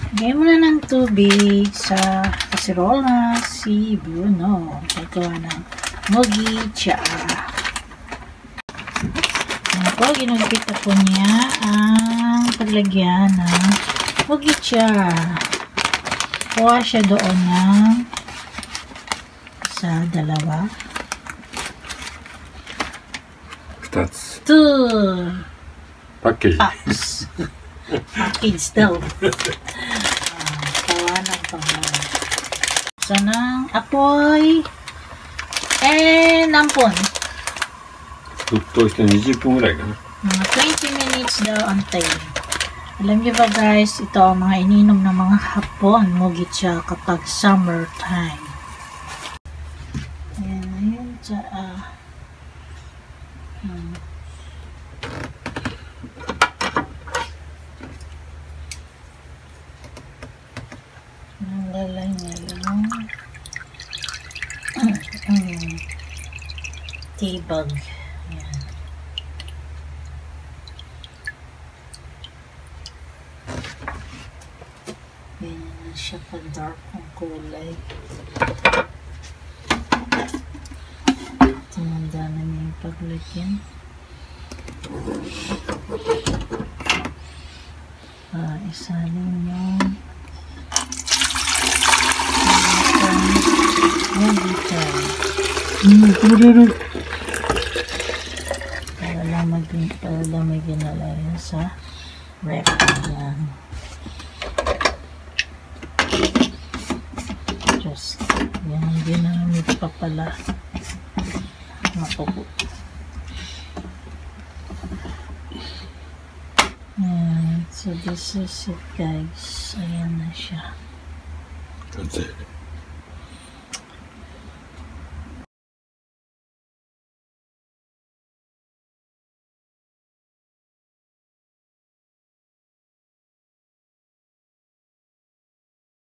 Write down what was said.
Lagyan mo na ng tubig sa kaserola si Bruno. Gagawa ng mogicha. Ayan po, ginugpit po niya ang paglagyan ng mogicha. Kuha siya doon ng sa dalawa. 2つ 2 パッケージ packs. Package daw. Kawa ng pangalaman. So, ng apoy and nampon. 沸騰して20分ぐらいかな。 Mga 20 minutes daw ang time. Alam niyo ba guys, ito ang mga ininom ng mga Hapon, mogicha kapag summertime. Ayan, ayun, lalay niya yung tea bag. Ayan. Ganyan na siya pag dark ang kulay. Tumanda na niya yung paglagyan. Isalin yung para lamigin na lang yan sa rep. Yan. Just, yan ang ginamit pa pala. Mapupo. Yan. So, this is it guys. Ayan na siya. That's it.